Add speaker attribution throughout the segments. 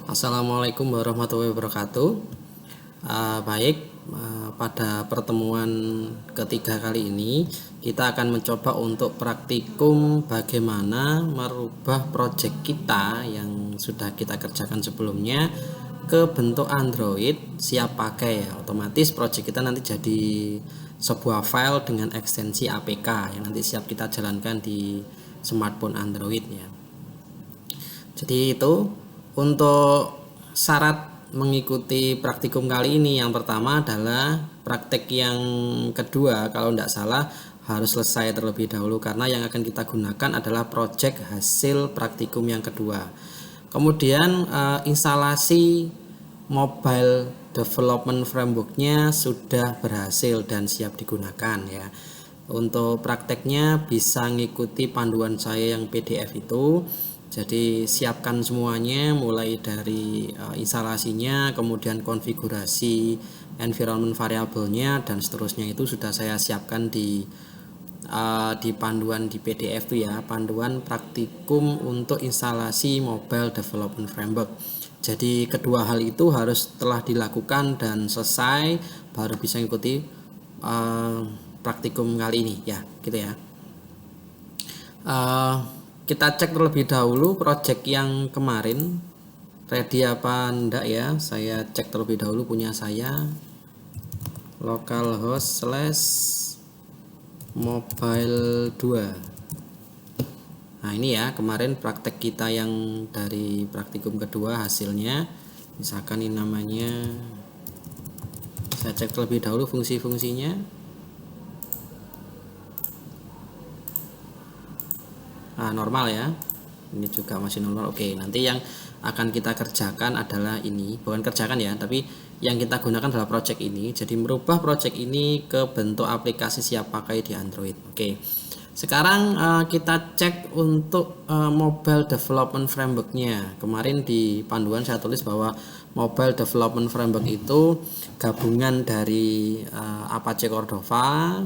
Speaker 1: Assalamualaikum warahmatullahi wabarakatuh. Pada pertemuan ketiga kali ini kita akan mencoba untuk praktikum bagaimana merubah project kita yang sudah kita kerjakan sebelumnya ke bentuk Android siap pakai ya. Otomatis project kita nanti jadi sebuah file dengan ekstensi APK yang nanti siap kita jalankan di smartphone Android ya. Jadi itu untuk syarat mengikuti praktikum kali ini, yang pertama adalah praktek yang kedua kalau tidak salah harus selesai terlebih dahulu, karena yang akan kita gunakan adalah project hasil praktikum yang kedua. Kemudian instalasi mobile development frameworknya sudah berhasil dan siap digunakan ya. Untuk prakteknya bisa ngikuti panduan saya yang PDF itu. Jadi siapkan semuanya mulai dari instalasinya, kemudian konfigurasi environment variabelnya dan seterusnya itu sudah saya siapkan di panduan di PDF itu ya, panduan praktikum untuk instalasi mobile development framework. Jadi kedua hal itu harus telah dilakukan dan selesai baru bisa mengikuti praktikum kali ini ya, gitu ya. Kita cek terlebih dahulu project yang kemarin ready apa enggak ya. Saya cek terlebih dahulu punya saya, localhost / mobile 2. Nah ini ya kemarin praktek kita yang dari praktikum kedua hasilnya. Misalkan ini namanya, saya cek terlebih dahulu fungsi-fungsinya. Normal ya, ini juga masih normal. Oke, nanti yang akan kita kerjakan adalah ini, bukan kerjakan ya, tapi yang kita gunakan adalah project ini. Jadi merubah project ini ke bentuk aplikasi siap pakai di Android. Oke, sekarang kita cek untuk mobile development frameworknya. Kemarin di panduan saya tulis bahwa mobile development framework itu gabungan dari Apache Cordova,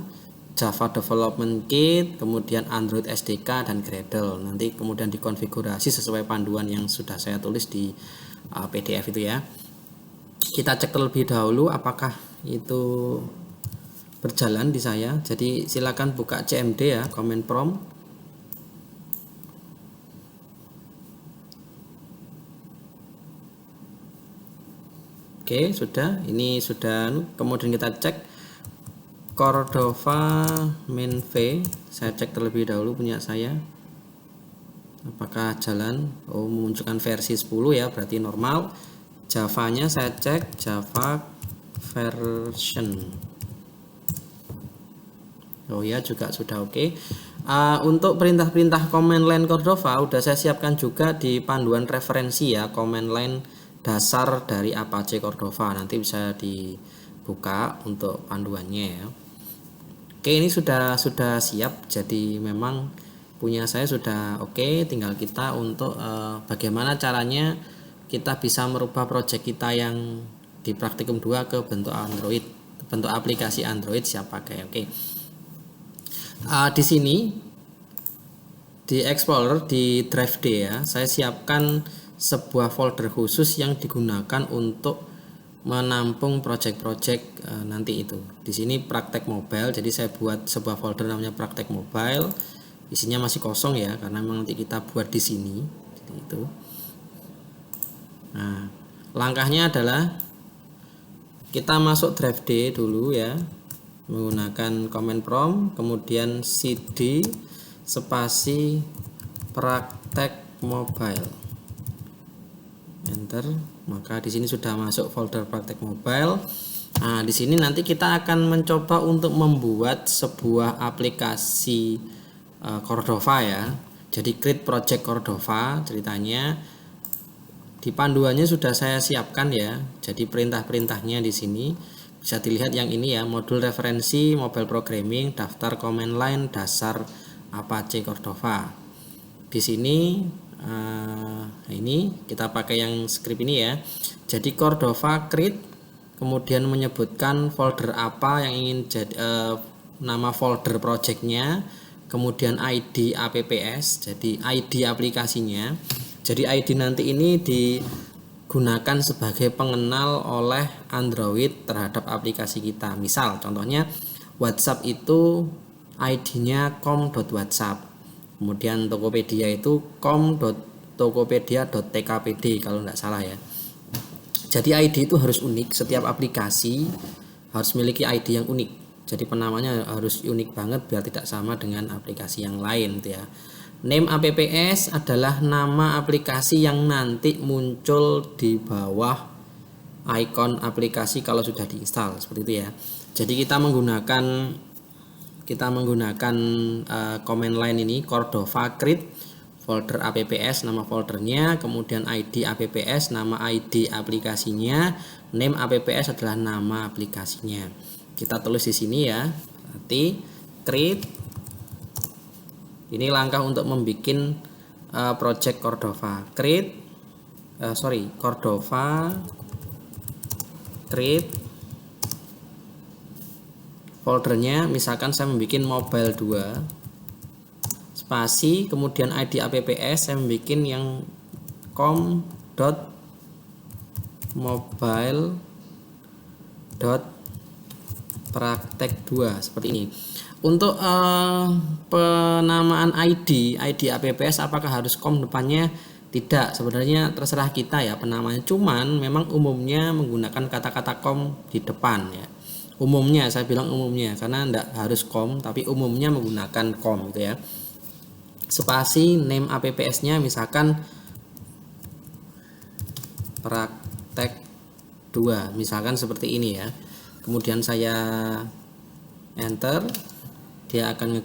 Speaker 1: Java Development Kit, kemudian Android SDK dan Gradle. Nanti kemudian dikonfigurasi sesuai panduan yang sudah saya tulis di PDF itu ya. Kita cek terlebih dahulu apakah itu berjalan di saya. Jadi silakan buka CMD ya, command prompt. Oke, sudah. Ini sudah. Kemudian kita cek Cordova main.v, saya cek terlebih dahulu punya saya apakah jalan. Memunculkan versi 10 ya, berarti normal. Java-nya saya cek Java version, ya juga sudah oke. Untuk perintah-perintah command line Cordova udah saya siapkan juga di panduan referensi ya, command line dasar dari Apache Cordova, nanti bisa dibuka untuk panduannya ya. Oke, ini sudah siap. Jadi memang punya saya sudah oke. Tinggal kita untuk bagaimana caranya kita bisa merubah project kita yang di praktikum 2 ke bentuk Android, bentuk aplikasi Android siap pakai. Oke. Di sini di Explorer di Drive D ya, saya siapkan sebuah folder khusus yang digunakan untuk menampung project-project nanti itu. Di sini praktek mobile, jadi saya buat sebuah folder namanya praktek mobile. Isinya masih kosong ya, karena memang nanti kita buat di sini. Jadi itu. Nah, langkahnya adalah kita masuk Drive D dulu ya, menggunakan command prompt, kemudian cd spasi praktek mobile, enter. Maka di sini sudah masuk folder praktek mobile. Nah, di sini nanti kita akan mencoba untuk membuat sebuah aplikasi Cordova ya. Jadi create project Cordova ceritanya. Di panduannya sudah saya siapkan ya. Jadi perintah-perintahnya di sini bisa dilihat yang ini ya, modul referensi mobile programming, daftar command line dasar Apache Cordova. Di sini ini kita pakai yang script ini ya. Jadi Cordova create, kemudian menyebutkan folder apa yang ingin jadi nama folder projectnya, kemudian ID apps, jadi ID aplikasinya. Jadi ID nanti ini di gunakan sebagai pengenal oleh Android terhadap aplikasi kita. Misal contohnya WhatsApp itu ID-nya com.whatsapp. Kemudian Tokopedia itu com.tokopedia.tkpd kalau tidak salah ya. Jadi ID itu harus unik, setiap aplikasi harus memiliki ID yang unik. Jadi penamanya harus unik banget biar tidak sama dengan aplikasi yang lain gitu ya. Name apps adalah nama aplikasi yang nanti muncul di bawah icon aplikasi kalau sudah diinstal, seperti itu ya. Jadi kita menggunakan command line ini Cordova create folder apps, nama foldernya, kemudian ID apps, nama ID aplikasinya, name apps adalah nama aplikasinya. Kita tulis di sini ya. Nanti create. Ini langkah untuk membuat project Cordova. Cordova create foldernya, misalkan saya membuat mobile 2 spasi, kemudian ID apps saya membuat yang com.mobile.praktek 2 seperti ini. Untuk penamaan ID apps apakah harus com depannya? Tidak, sebenarnya terserah kita ya penamanya. Cuman memang umumnya menggunakan kata-kata com di depan ya. Umumnya, saya bilang umumnya karena tidak harus com, tapi umumnya menggunakan com gitu ya. Spasi name apps-nya misalkan praktek 2 misalkan seperti ini ya. Kemudian saya enter, dia akan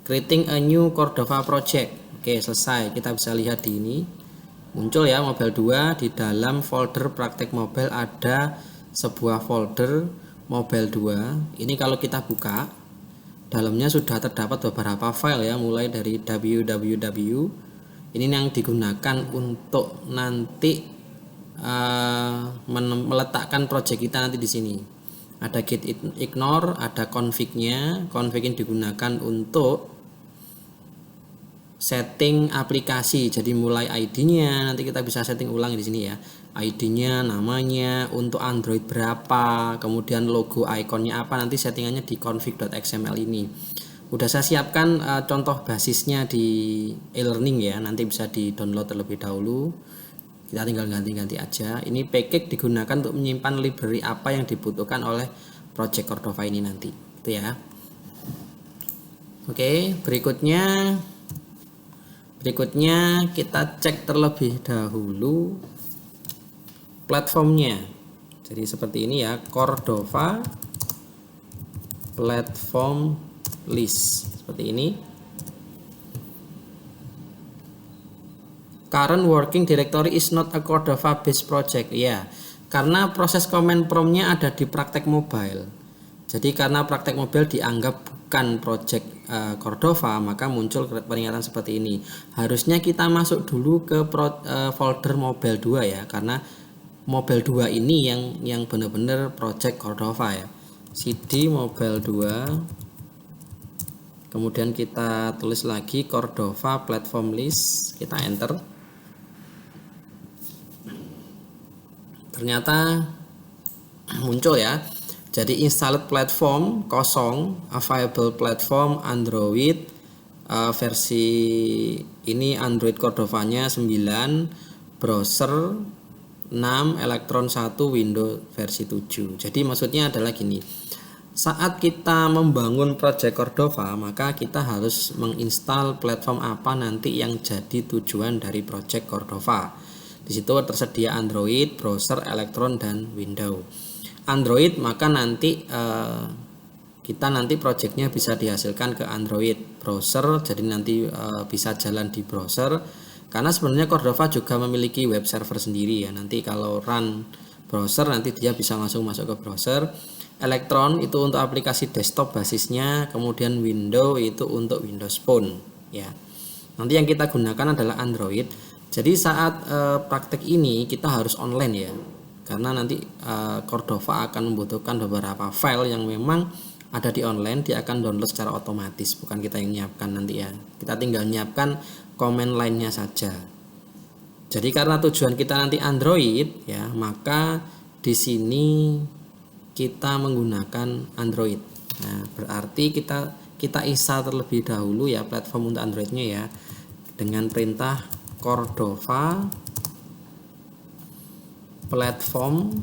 Speaker 1: creating a new Cordova project. Oke, selesai. Kita bisa lihat di ini muncul ya mobile 2. Di dalam folder praktek mobile ada sebuah folder mobile 2. Ini kalau kita buka, dalamnya sudah terdapat beberapa file ya, mulai dari www. Ini yang digunakan untuk nanti meletakkan project kita nanti di sini. Ada git ignore, ada config-nya. Config ini digunakan untuk setting aplikasi. Jadi mulai ID-nya nanti kita bisa setting ulang di sini ya. ID-nya, namanya, untuk Android berapa, kemudian logo ikonnya apa, nanti settingannya di config.xml ini. Udah saya siapkan contoh basisnya di e-learning ya, nanti bisa di-download terlebih dahulu. Kita tinggal ganti-ganti aja. Ini package digunakan untuk menyimpan library apa yang dibutuhkan oleh project Cordova ini nanti, gitu ya. Oke, berikutnya kita cek terlebih dahulu platformnya. Jadi seperti ini ya, Cordova platform list seperti ini. Current working directory is not a Cordova based project. Ya, karena proses command prompt-nya ada di praktek mobile. Jadi karena praktek mobile dianggap bukan project Cordova, maka muncul peringatan seperti ini. Harusnya kita masuk dulu ke folder mobile 2 ya, karena mobile 2 ini yang benar-benar project Cordova ya. cd mobile 2, kemudian kita tulis lagi Cordova platform list, kita enter. Ternyata muncul ya. Jadi installed platform kosong, available platform Android, versi ini Android Cordova-nya 9, browser 6, Electron 1, Windows versi 7. Jadi maksudnya adalah gini, saat kita membangun project Cordova, maka kita harus menginstal platform apa nanti yang jadi tujuan dari project Cordova. Di situ tersedia Android, browser, Electron, dan Windows. Android, maka nanti kita projectnya bisa dihasilkan ke Android. Browser, jadi nanti bisa jalan di browser. Karena sebenarnya Cordova juga memiliki web server sendiri ya. Nanti kalau run browser nanti dia bisa langsung masuk ke browser. Electron itu untuk aplikasi desktop basisnya, kemudian Windows itu untuk Windows Phone ya. Nanti yang kita gunakan adalah Android. Jadi saat praktek ini kita harus online ya. Karena nanti Cordova akan membutuhkan beberapa file yang memang ada di online, dia akan download secara otomatis, bukan kita yang nyiapkan nanti ya. Kita tinggal nyiapkan command line-nya saja. Jadi karena tujuan kita nanti Android ya, maka di sini kita menggunakan Android. Nah, berarti kita install terlebih dahulu ya platform untuk Androidnya ya, dengan perintah Cordova platform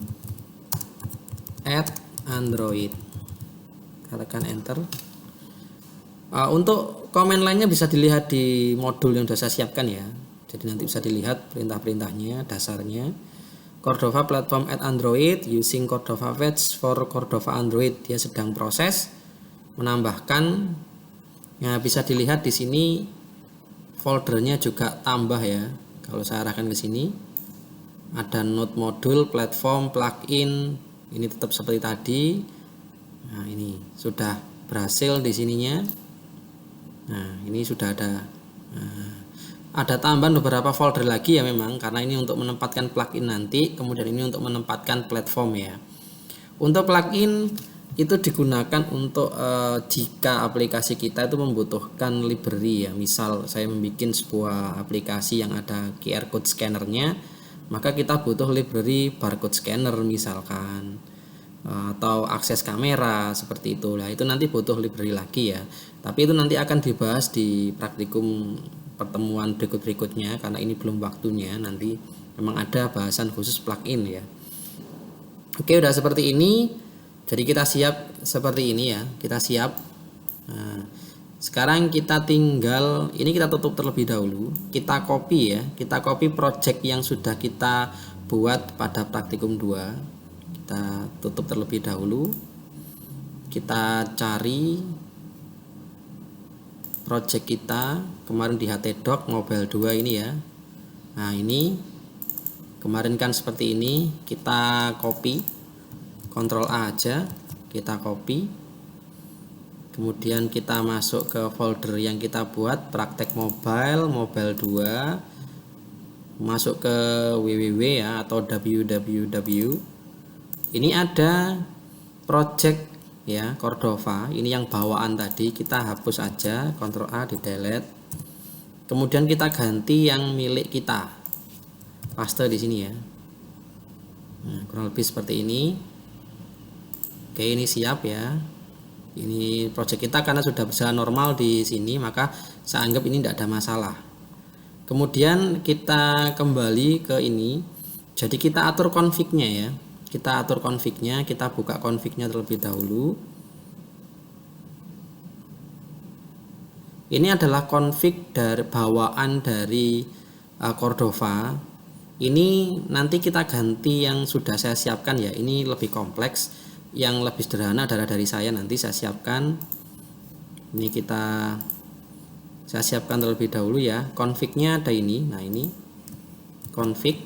Speaker 1: add Android. Katakan enter. Untuk komen lainnya bisa dilihat di modul yang sudah saya siapkan ya. Jadi nanti bisa dilihat perintah-perintahnya, dasarnya. Cordova platform add Android using Cordova Fetch for Cordova Android. Dia sedang proses menambahkan. Nah, bisa dilihat di sini foldernya juga tambah ya. Kalau saya arahkan ke sini, ada node modul, platform, plugin. Ini tetap seperti tadi. Nah, ini sudah berhasil di sininya. Nah, ini sudah ada. Ada tambahan beberapa folder lagi ya memang, karena ini untuk menempatkan plugin nanti, kemudian ini untuk menempatkan platform ya. Untuk plugin itu digunakan untuk jika aplikasi kita itu membutuhkan library ya. Misal saya membuat sebuah aplikasi yang ada QR code scannernya, maka kita butuh library barcode scanner misalkan, atau akses kamera seperti itu. Nah, itu nanti butuh library lagi ya. Tapi itu nanti akan dibahas di praktikum pertemuan berikut-berikutnya, karena ini belum waktunya. Nanti memang ada bahasan khusus plugin ya. Oke, udah seperti ini. Jadi kita siap seperti ini ya. Kita siap. Nah, sekarang kita tinggal, ini kita tutup terlebih dahulu. Kita copy ya. Kita copy project yang sudah kita buat pada praktikum 2. Kita tutup terlebih dahulu. Kita cari project kita kemarin di htdoc mobile 2 ini ya. Nah, ini kemarin kan seperti ini. Kita copy, Ctrl A aja, kita copy. Kemudian kita masuk ke folder yang kita buat, praktek mobile 2. Masuk ke www ya, atau www. Ini ada project ya, Cordova. Ini yang bawaan tadi, kita hapus aja, Ctrl A, di delete. Kemudian kita ganti yang milik kita, paste di sini ya. Nah, kurang lebih seperti ini. Oke, ini siap ya. Ini project kita karena sudah bisa normal di sini, maka saya anggap ini tidak ada masalah. Kemudian kita kembali ke ini. Jadi kita atur config-nya ya. Kita atur config-nya, kita buka config-nya terlebih dahulu. Ini adalah config dari bawaan dari Cordova. Ini nanti kita ganti yang sudah saya siapkan ya. Ini lebih kompleks, yang lebih sederhana adalah dari saya, nanti saya siapkan. Ini saya siapkan terlebih dahulu ya. Config-nya ada ini. Nah, ini config.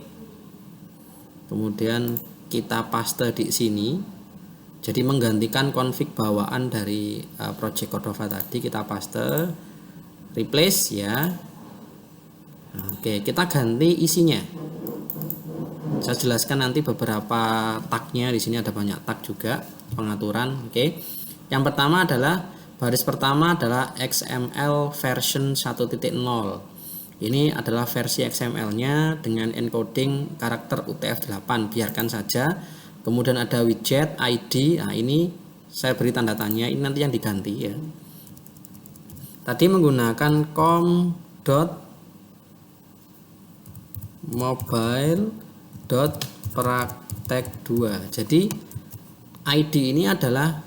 Speaker 1: Kemudian kita paste di sini. Jadi menggantikan config bawaan dari project Cordova tadi, kita paste, replace ya. Nah, oke, kita ganti isinya. Saya jelaskan nanti beberapa tagnya. Di sini ada banyak tag juga, pengaturan. Oke. Yang pertama adalah baris pertama adalah XML version 1.0. Ini adalah versi XML-nya dengan encoding karakter UTF-8, biarkan saja. Kemudian ada widget ID. Nah, ini saya beri tanda tanya, ini nanti yang diganti ya. Tadi menggunakan com.mobile.praktek2. Jadi ID ini adalah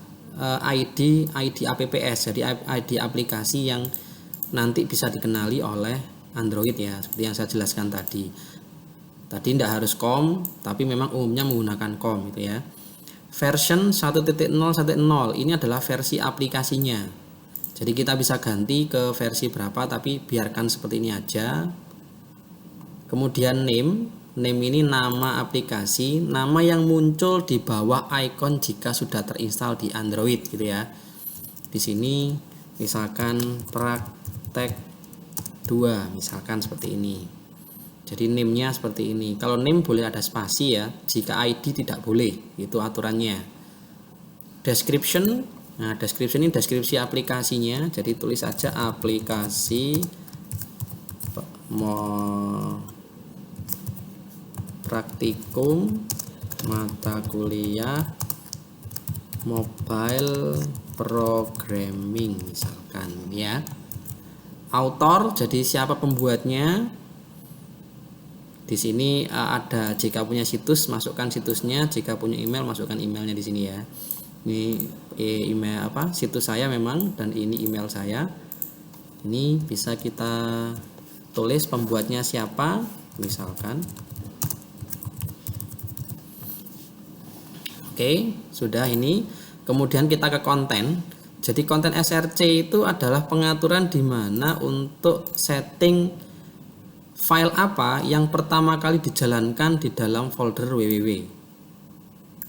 Speaker 1: ID apps, jadi ID aplikasi yang nanti bisa dikenali oleh Android ya, seperti yang saya jelaskan tadi. Tadi tidak harus com, tapi memang umumnya menggunakan com gitu ya. Version 1.0.0 ini adalah versi aplikasinya. Jadi kita bisa ganti ke versi berapa, tapi biarkan seperti ini aja. Kemudian name ini nama aplikasi, nama yang muncul di bawah icon jika sudah terinstall di Android gitu ya. Di sini misalkan praktek 2 misalkan seperti ini. Jadi name-nya seperti ini. Kalau name boleh ada spasi ya, jika ID tidak boleh, itu aturannya. Description, nah description ini deskripsi aplikasinya, jadi tulis saja aplikasi praktikum mata kuliah mobile programming misalkan ya. Author, jadi siapa pembuatnya. Di sini ada jika punya situs masukkan situsnya, jika punya email masukkan emailnya di sini ya. Ini email situs saya memang, dan ini email saya. Ini bisa kita tulis pembuatnya siapa misalkan. Oke, sudah ini. Kemudian kita ke konten. Jadi konten SRC itu adalah pengaturan di mana untuk setting file apa yang pertama kali dijalankan di dalam folder www.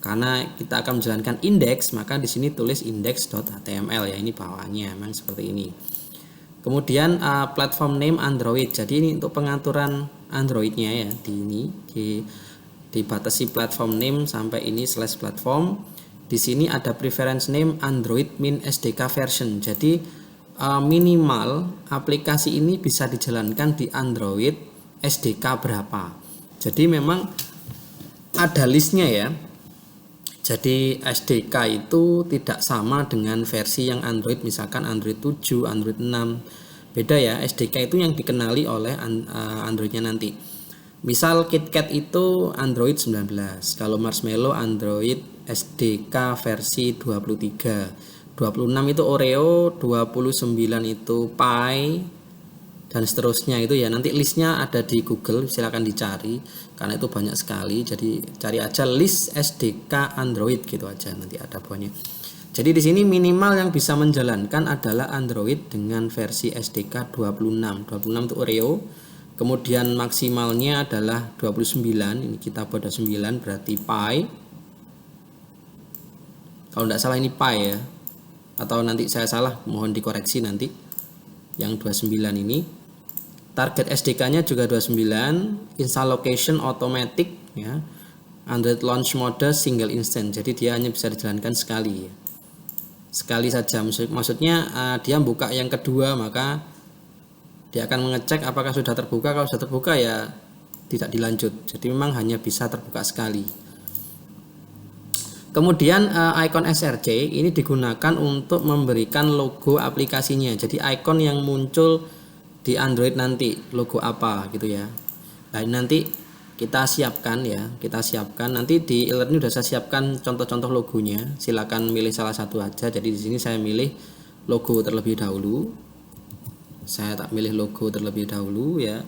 Speaker 1: Karena kita akan menjalankan index, maka di sini tulis index.html ya, ini bawahnya memang seperti ini. Kemudian platform name Android. Jadi ini untuk pengaturan Androidnya ya, dibatasi platform name sampai ini /platform. Di sini ada preference name Android min SDK version. Jadi minimal aplikasi ini bisa dijalankan di Android SDK berapa. Jadi memang ada listnya ya. Jadi SDK itu tidak sama dengan versi yang Android, misalkan Android 7, Android 6. Beda ya, SDK itu yang dikenali oleh Androidnya nanti. Misal KitKat itu Android 19, kalau Marshmallow Android SDK versi 23. 26 itu Oreo, 29 itu Pi, dan seterusnya itu ya. Nanti listnya ada di Google, silakan dicari karena itu banyak sekali. Jadi cari aja list SDK Android gitu aja, nanti ada banyak. Jadi di sini minimal yang bisa menjalankan adalah Android dengan versi SDK 26. 26 itu Oreo. Kemudian maksimalnya adalah 29. Ini kita buat 29 berarti Pi. Kalau tidak salah ini Pi ya. Atau nanti saya salah, mohon dikoreksi nanti. Yang 29 ini target SDK-nya juga 29, install location automatic ya, Android launch mode single instant. Jadi dia hanya bisa dijalankan sekali ya. Sekali saja, maksudnya dia buka yang kedua maka dia akan mengecek apakah sudah terbuka. Kalau sudah terbuka ya tidak dilanjut. Jadi memang hanya bisa terbuka sekali. Kemudian icon SRC ini digunakan untuk memberikan logo aplikasinya. Jadi icon yang muncul di Android nanti logo apa gitu ya. Nah nanti kita siapkan ya, nanti di alert ini sudah saya siapkan contoh-contoh logonya. Silakan milih salah satu aja. Jadi di sini saya milih logo terlebih dahulu. Saya tak milih logo terlebih dahulu ya.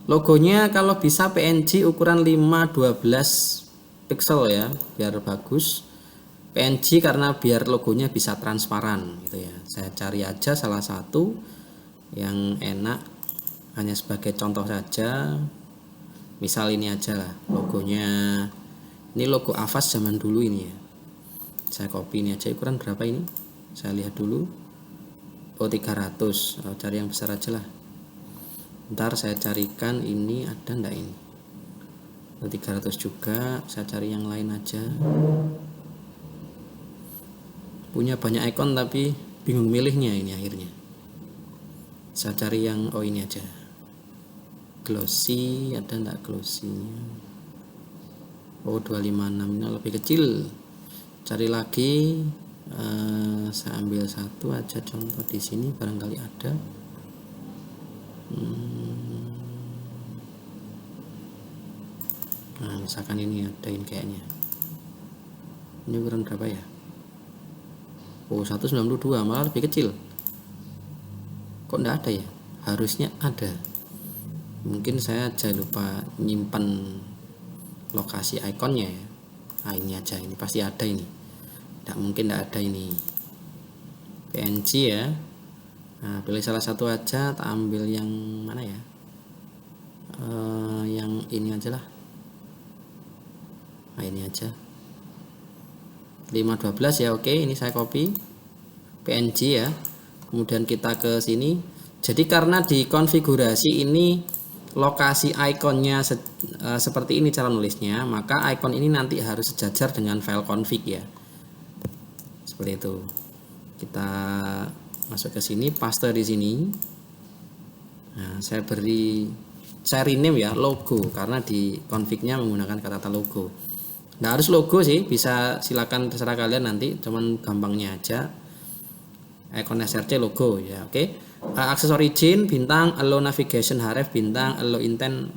Speaker 1: Logonya kalau bisa PNG ukuran 512 pixel ya, biar bagus. PNG karena biar logonya bisa transparan gitu ya. Saya cari aja salah satu yang enak, hanya sebagai contoh saja. Misal ini aja lah logonya. Ini logo Avast zaman dulu ini ya. Saya copy ini aja, ukuran berapa ini? Saya lihat dulu. Oh 300. Cari yang besar aja lah. Ntar saya carikan ini ada enggak ini. 300 juga, saya cari yang lain aja. Punya banyak icon tapi bingung milihnya ini akhirnya. Saya cari yang ini aja. Glossy, ada enggak glossy-nya? Oh 256, ini lebih kecil. Cari lagi. Saya ambil satu aja contoh di sini, barangkali ada. Nah misalkan ini ada ini kayaknya. Ini ukuran berapa ya? Oh 192, malah lebih kecil. Kok enggak ada ya? Harusnya ada. Mungkin saya aja lupa nyimpan lokasi ikonnya ya. Nah ini aja, ini pasti ada ini. Tidak mungkin tidak ada ini. PNG ya. Nah pilih salah satu aja, tak ambil yang mana ya? Yang ini aja lah. Nah ini aja 512 ya. Oke, ini saya copy PNG ya. Kemudian kita ke sini. Jadi karena di konfigurasi ini lokasi ikonnya seperti ini cara nulisnya, maka icon ini nanti harus sejajar dengan file config ya. Seperti itu. Kita masuk ke sini, paste di sini. Nah, saya beri saya rename ya logo karena di config-nya menggunakan kata logo. Nggak harus logo sih, bisa silakan terserah kalian nanti, cuman gampangnya aja icon src logo ya. Oke. Akses origin bintang, allow navigation href bintang, allow intent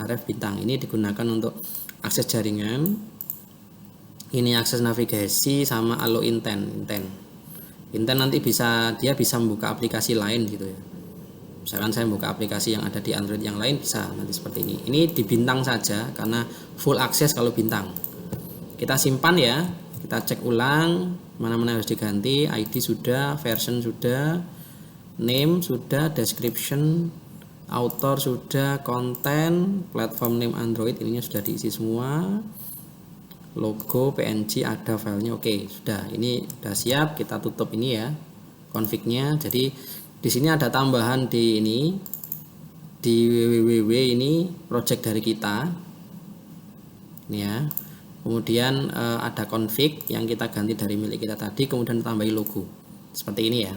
Speaker 1: href bintang. Ini digunakan untuk akses jaringan. Ini akses navigasi sama allow intent. Intent nanti dia bisa membuka aplikasi lain gitu ya. Misalkan saya buka aplikasi yang ada di Android yang lain bisa nanti seperti ini. Ini di bintang saja karena full akses kalau bintang. Kita simpan ya, kita cek ulang mana-mana harus diganti. ID sudah, version sudah, name sudah, description, author sudah, konten, platform name Android ininya sudah diisi semua. Logo PNG ada filenya, oke sudah. Ini sudah siap, kita tutup ini ya config-nya. Jadi di sini ada tambahan di www ini project dari kita ini ya. Kemudian ada config yang kita ganti dari milik kita tadi, kemudian tambahi logo seperti ini ya.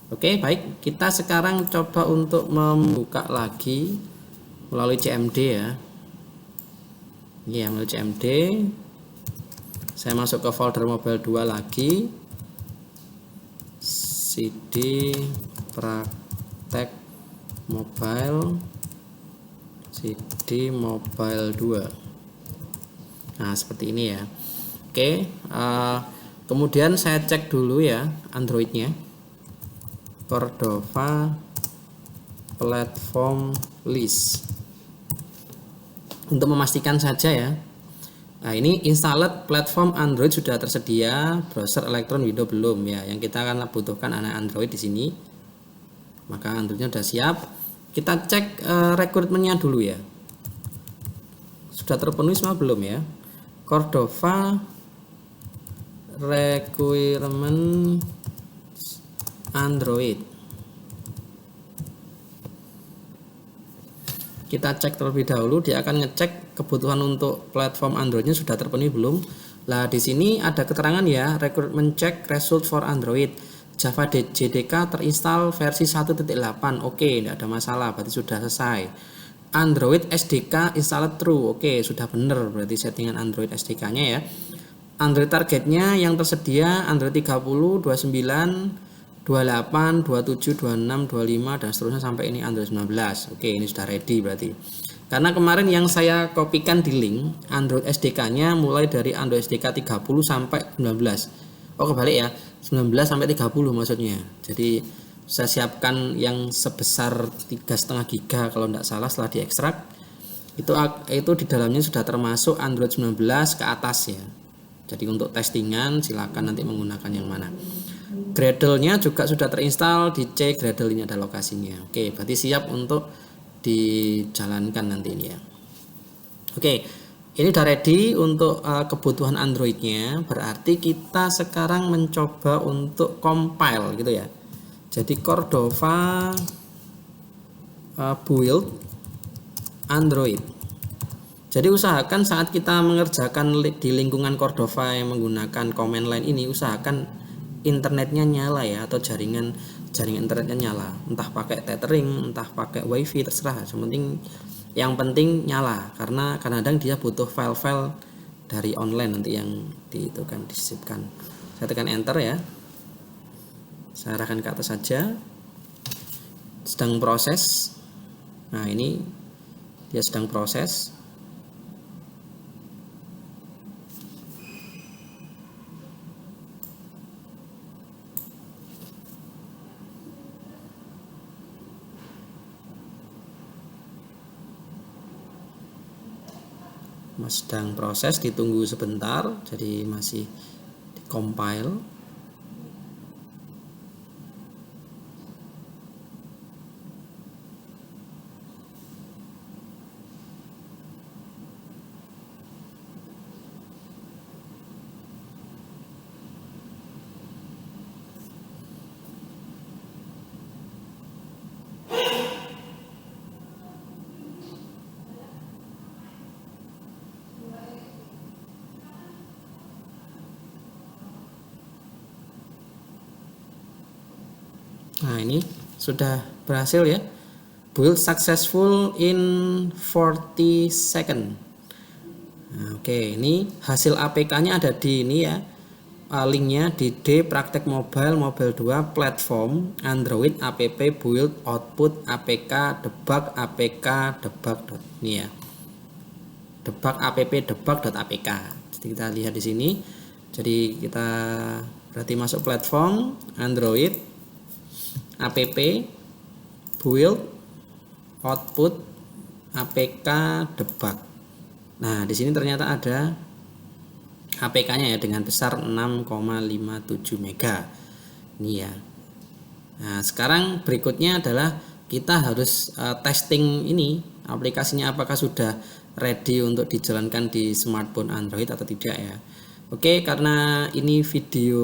Speaker 1: Oke, baik, kita sekarang coba untuk membuka lagi melalui CMD ya. Ini ya, melalui CMD. Saya masuk ke folder mobile 2 lagi, cd praktek mobile, cd mobile 2. Nah seperti ini ya. Oke, kemudian saya cek dulu ya Androidnya, Cordova platform list, untuk memastikan saja ya. Nah ini installed platform Android sudah tersedia, browser Electron Windows belum ya. Yang kita akan butuhkan anak Android di sini. Maka Androidnya sudah siap. Kita cek requirementnya dulu ya. Sudah terpenuhi semua belum ya? Cordova requirement Android. Kita cek terlebih dahulu, dia akan ngecek kebutuhan untuk platform Androidnya sudah terpenuhi belum. Nah di sini ada keterangan ya, requirement check result for Android Java JDK terinstall versi 1.8. Oke, tidak ada masalah, berarti sudah selesai. Android SDK installed true. Oke, sudah benar, berarti settingan Android SDK-nya ya. Android targetnya yang tersedia Android 30, 29, 28, 27, 26, 25 dan seterusnya sampai ini Android 19. Oke, ini sudah ready berarti. Karena kemarin yang saya kopikan di link Android SDK-nya mulai dari Android SDK 30 sampai 19. Oh, kebalik ya. 19 sampai 30 maksudnya. Jadi saya siapkan yang sebesar 3,5 GB kalau tidak salah setelah diekstrak. Itu di dalamnya sudah termasuk Android 19 ke atas ya. Jadi untuk testingan silakan nanti menggunakan yang mana. Gradle-nya juga sudah terinstall, dicek Gradle ini ada lokasinya. Oke, berarti siap untuk dijalankan nanti ini ya. Oke, ini udah ready untuk kebutuhan Android-nya. Berarti kita sekarang mencoba untuk compile gitu ya. Jadi Cordova build Android. Jadi usahakan saat kita mengerjakan di lingkungan Cordova yang menggunakan command line ini, usahakan internetnya nyala ya, atau jaringan internetnya nyala, entah pakai tethering, entah pakai wifi, terserah, yang penting nyala, karena kadang-kadang dia butuh file-file dari online nanti yang disisipkan. Saya tekan enter ya, saya arahkan ke atas saja, sedang proses. Nah ini dia sedang proses. Sedang proses, ditunggu sebentar, jadi masih di compile. Nah ini sudah berhasil ya, build successful in 40 second. Nah, oke, ini hasil APK-nya ada di ini ya. Linknya di D praktek mobile 2 platform Android app build output apk debug apk debug. Ini ya. Debug app debug.apk. Jadi kita lihat di sini. Jadi kita berarti masuk platform Android app build output apk debug. Nah, di sini ternyata ada APK-nya ya dengan besar 6,57 mega. Ini ya. Nah, sekarang berikutnya adalah kita harus testing ini aplikasinya apakah sudah ready untuk dijalankan di smartphone Android atau tidak ya. Oke, karena ini video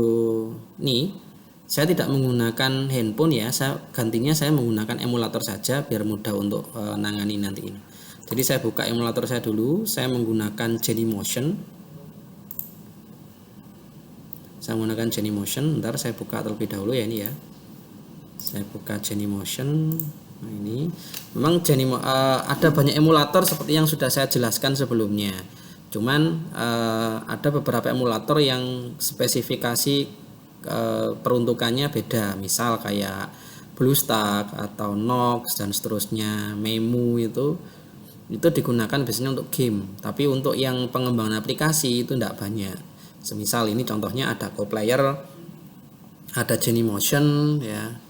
Speaker 1: nih saya tidak menggunakan handphone ya, gantinya saya menggunakan emulator saja biar mudah untuk nangani nanti ini. Jadi saya buka emulator saya dulu, saya menggunakan Genymotion. Saya menggunakan Genymotion. Bentar saya buka terlebih dahulu ya ini ya. Saya buka Genymotion. Nah, ini memang ada banyak emulator seperti yang sudah saya jelaskan sebelumnya. Cuman ada beberapa emulator yang spesifikasi peruntukannya beda. Misal kayak BlueStack atau Nox dan seterusnya, Memu itu digunakan biasanya untuk game. Tapi untuk yang pengembangan aplikasi itu tidak banyak. Semisal ini contohnya ada CoPlayer, ada Genymotion ya.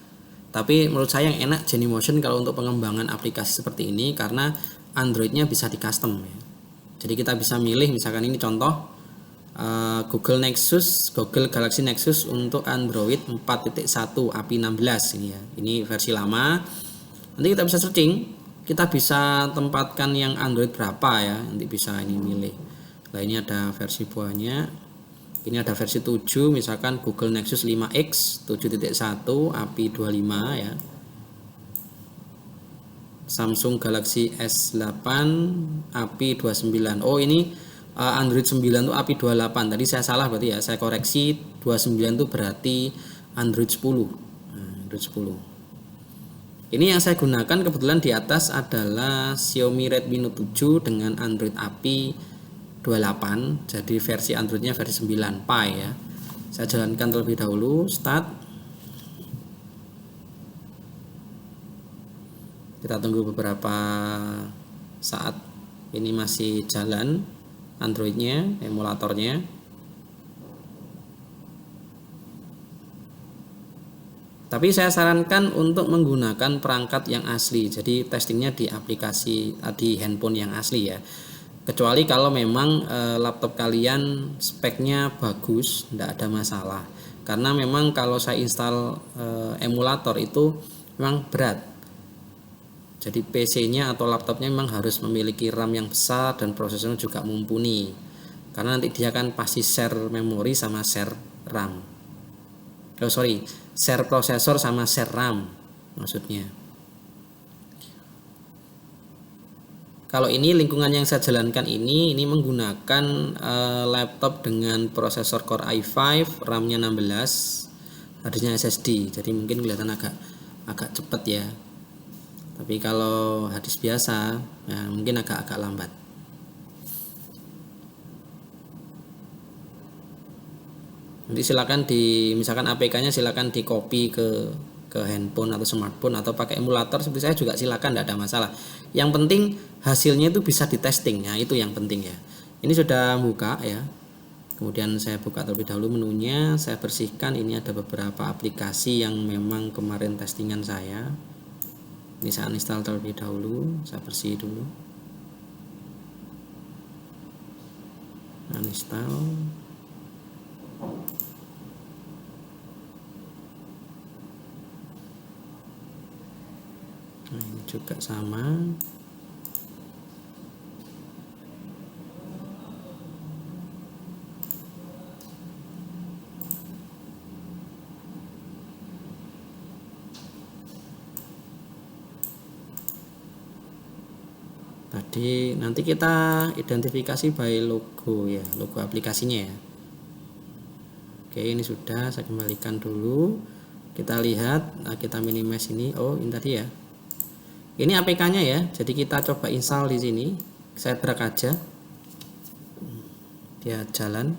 Speaker 1: Tapi menurut saya yang enak Genymotion kalau untuk pengembangan aplikasi seperti ini karena Androidnya bisa di custom ya. Jadi kita bisa milih misalkan ini contoh Google Galaxy Nexus untuk Android 4.1 API 16 ini ya. Ini versi lama. Nanti kita bisa searching, kita bisa tempatkan yang Android berapa ya. Nanti bisa ini milih. Nah, ini ada versi buahnya. Ini ada versi 7 misalkan Google Nexus 5X 7.1 API 25 ya. Samsung Galaxy S8 API 29. Oh, ini Android 9 itu API 28. Tadi saya salah berarti ya. Saya koreksi 29 itu berarti Android 10. Nah, Android 10. Ini yang saya gunakan kebetulan di atas adalah Xiaomi Redmi Note 7 dengan Android API 28, jadi versi Androidnya versi 9 Pie ya. Saya jalankan terlebih dahulu, start. Kita tunggu beberapa saat. Ini masih jalan Androidnya, emulatornya. Tapi saya sarankan untuk menggunakan perangkat yang asli. Jadi testingnya di aplikasi di handphone yang asli ya. Kecuali kalau memang laptop kalian speknya bagus, tidak ada masalah. Karena memang kalau saya install emulator itu memang berat. Jadi PC-nya atau laptopnya memang harus memiliki RAM yang besar dan prosesornya juga mumpuni. Karena nanti dia kan pasti share memori sama share RAM. Share prosesor sama share RAM maksudnya. Kalau ini lingkungan yang saya jalankan ini menggunakan laptop dengan prosesor Core i5, RAM-nya 16, harddisknya SSD. Jadi mungkin kelihatan agak cepat ya. Tapi kalau harddisk biasa, ya mungkin agak lambat. Nanti silakan misalkan APK-nya silakan di copy ke handphone atau smartphone atau pakai emulator seperti saya juga silakan, tidak ada masalah. Yang penting hasilnya itu bisa di testing ya, itu yang penting ya. Ini sudah buka ya. Kemudian saya buka terlebih dahulu menunya, saya bersihkan. Ini ada beberapa aplikasi yang memang kemarin testingan saya. Ini saya uninstall terlebih dahulu, saya bersih dulu. Uninstall. Nah, ini juga sama. Tadi nanti kita identifikasi by logo ya, logo aplikasinya ya. Oke, ini sudah saya kembalikan dulu. Kita lihat, kita minimize ini. Oh, ini tadi ya. Ini APK-nya ya. Jadi kita coba install di sini. Saya drag aja. Dia jalan.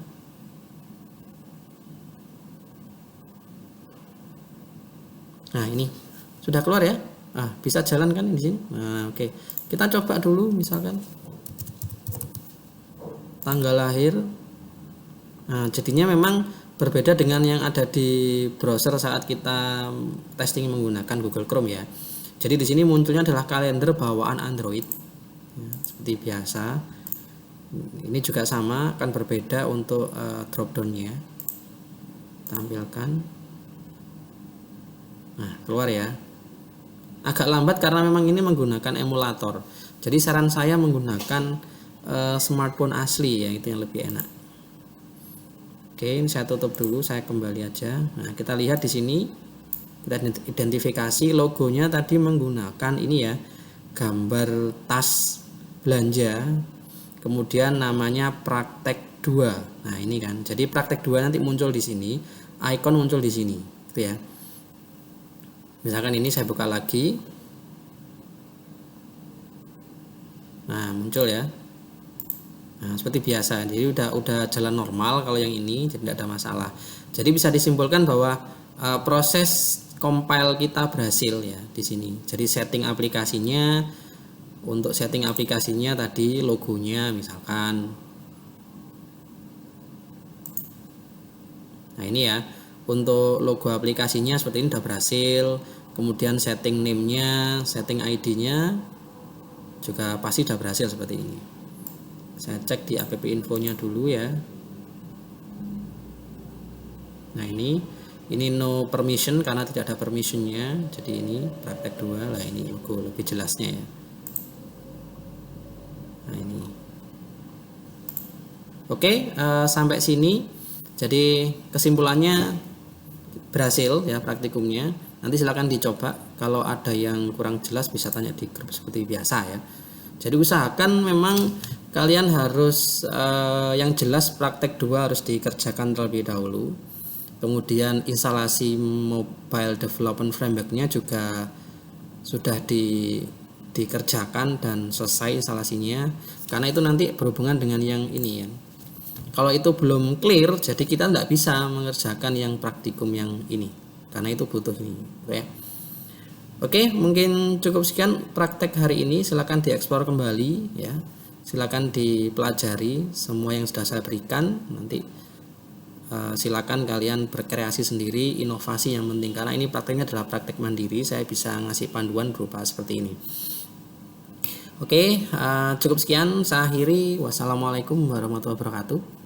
Speaker 1: Nah, ini sudah keluar ya. Bisa jalan kan di sini. Nah, oke. Kita coba dulu misalkan tanggal lahir. Nah, jadinya memang berbeda dengan yang ada di browser saat kita testing menggunakan Google Chrome ya. Jadi di sini munculnya adalah kalender bawaan Android. Ya, seperti biasa. Ini juga sama, akan berbeda untuk dropdownnya. Tampilkan. Nah, keluar ya. Agak lambat karena memang ini menggunakan emulator. Jadi saran saya menggunakan smartphone asli ya, itu yang lebih enak. Oke, ini saya tutup dulu, saya kembali aja. Nah, kita lihat di sini, kita identifikasi logonya tadi menggunakan ini ya, gambar tas belanja, kemudian namanya praktek 2. Nah, ini kan. Jadi praktek 2 nanti muncul di sini, icon muncul di sini, gitu ya. Misalkan ini saya buka lagi. Nah, muncul ya. Nah, seperti biasa. Jadi udah jalan normal kalau yang ini, jadi tidak ada masalah. Jadi bisa disimpulkan bahwa proses compile kita berhasil ya di sini. Jadi setting aplikasinya, untuk setting aplikasinya tadi logonya misalkan. Nah, ini ya. Untuk logo aplikasinya seperti ini udah berhasil. Kemudian setting name-nya, setting ID-nya juga pasti udah berhasil seperti ini. Saya cek di app info-nya dulu ya. Nah, ini no permission karena tidak ada permission-nya. Jadi ini praktek 2 lah, ini logo lebih jelasnya ya. Nah, ini. Oke, sampai sini. Jadi kesimpulannya berhasil ya praktikumnya. Nanti silakan dicoba, kalau ada yang kurang jelas bisa tanya di grup seperti biasa ya. Jadi usahakan memang kalian harus yang jelas praktek 2 harus dikerjakan terlebih dahulu. Kemudian instalasi mobile development framework-nya juga sudah dikerjakan dan selesai instalasinya, karena itu nanti berhubungan dengan yang ini ya. Kalau itu belum clear, jadi kita tidak bisa mengerjakan yang praktikum yang ini, karena itu butuh ini ya. Oke, mungkin cukup sekian praktek hari ini. Silakan dieksplor kembali ya. Silakan dipelajari semua yang sudah saya berikan. Nanti silakan kalian berkreasi sendiri, inovasi yang penting, karena ini prakteknya adalah praktek mandiri. Saya bisa ngasih panduan berupa seperti ini. Oke, cukup sekian. Saya akhiri. Wassalamualaikum warahmatullahi wabarakatuh.